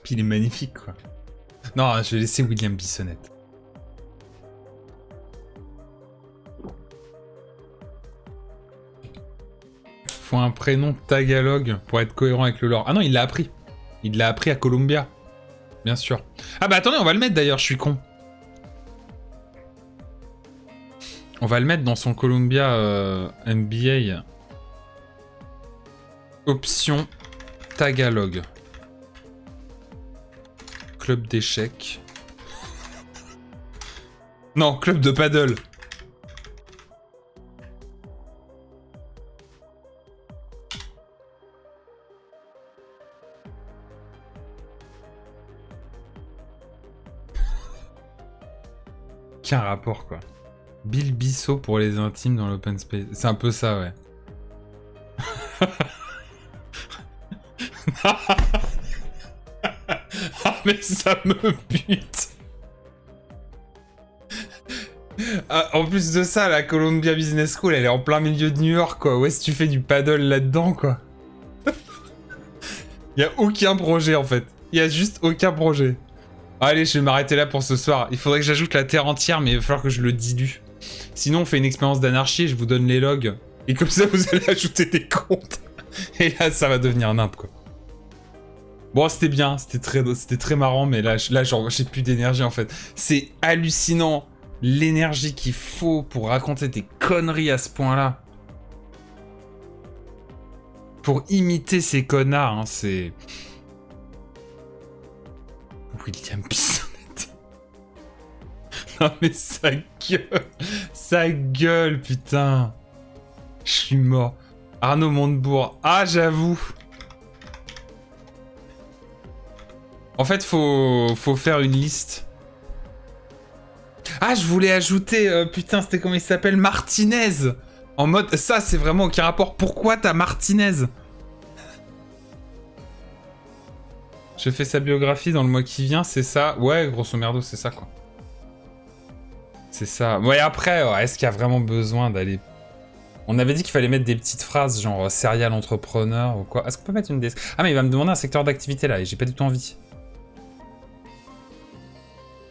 Puis il est magnifique, quoi. Non, je vais laisser William Bissonnette. Faut un prénom tagalog pour être cohérent avec le lore. Ah non, il l'a appris. Il l'a appris à Columbia. Bien sûr. Ah bah attendez, on va le mettre d'ailleurs, je suis con. On va le mettre dans son Columbia MBA. Option Tagalog. Club d'échecs. Non, club de paddle. Qu'un rapport, quoi. Bill Bissot pour les intimes dans l'open space. C'est un peu ça, ouais. Ah, mais ça me bute. Ah, en plus de ça, la Columbia Business School, elle est en plein milieu de New York, quoi. Où est-ce que tu fais du paddle là-dedans, quoi? Y a aucun projet, en fait. Y a juste aucun projet. Allez, je vais m'arrêter là pour ce soir. Il faudrait que j'ajoute la Terre entière, mais il va falloir que je le dilue. Sinon, on fait une expérience d'anarchie, je vous donne les logs. Et comme ça, vous allez ajouter des comptes. Et là, ça va devenir nimp, quoi. Bon, c'était bien, c'était très marrant, mais là genre, j'ai plus d'énergie, en fait. C'est hallucinant, l'énergie qu'il faut pour raconter des conneries à ce point-là. Pour imiter ces connards, hein, c'est... William Bissonnette. Non mais sa gueule, putain. Je suis mort. Arnaud Montebourg. Ah, j'avoue. En fait, faut faire une liste. Ah, je voulais ajouter... putain, c'était comment il s'appelle? Martinez. En mode... Ça, c'est vraiment aucun rapport. Pourquoi t'as Martinez? Je fais sa biographie dans le mois qui vient, c'est ça? Ouais, grosso merdo, c'est ça, quoi. C'est ça. Ouais, après, est-ce qu'il y a vraiment besoin d'aller... On avait dit qu'il fallait mettre des petites phrases, genre serial entrepreneur ou quoi. Est-ce qu'on peut mettre une des... Ah, mais il va me demander un secteur d'activité, là, et j'ai pas du tout envie.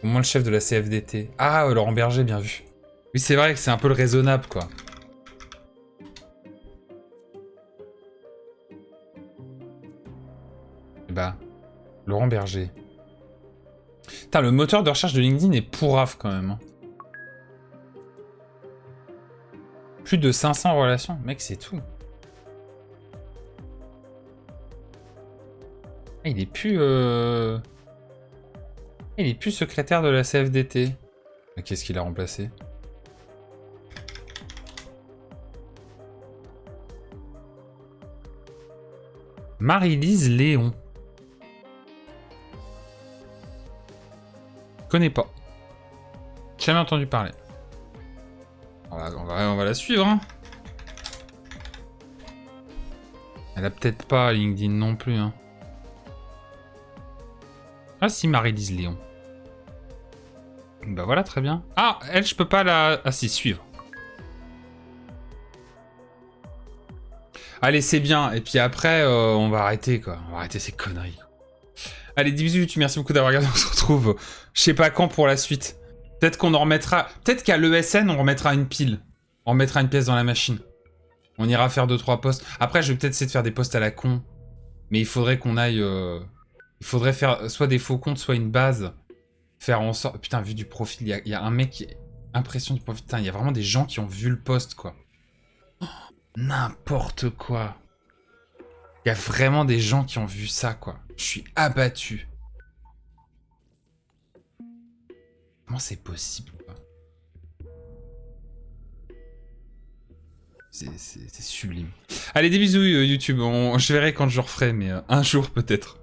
Au moins le chef de la CFDT. Ah, Laurent Berger, bien vu. Oui, c'est vrai que c'est un peu le raisonnable, quoi. Bah, Laurent Berger. Putain, le moteur de recherche de LinkedIn est pourrave, quand même. Hein. Plus de 500 relations. Mec, c'est tout. Ah, il est plus... Il est plus secrétaire de la CFDT. Mais qu'est-ce qu'il a remplacé? Marie-Lise Léon. Connais pas. Jamais entendu parler. On va la suivre, hein. Elle a peut-être pas LinkedIn non plus, hein. Ah si, Marie-Lise Léon. Bah voilà, très bien. Ah, elle, je peux pas la... Ah si, suivre. Allez, c'est bien. Et puis après, on va arrêter, quoi. On va arrêter ces conneries. Allez, 10 bisous YouTube, merci beaucoup d'avoir regardé. On se retrouve, je sais pas quand pour la suite. Peut-être qu'on en remettra... Peut-être qu'à l'ESN, on remettra une pile. On remettra une pièce dans la machine. On ira faire 2-3 posts. Après, je vais peut-être essayer de faire des posts à la con. Mais il faudrait qu'on aille... Il faudrait faire soit des faux comptes, soit une base. Faire en sorte... Putain, vu du profil, il y a un mec qui... Impression du profil. Putain, il y a vraiment des gens qui ont vu le post, quoi. Oh, n'importe quoi. Il y a vraiment des gens qui ont vu ça, quoi. Je suis abattu. Comment c'est possible, quoi? C'est sublime. Allez, des bisous, YouTube. Je verrai quand je referai, mais un jour, peut-être.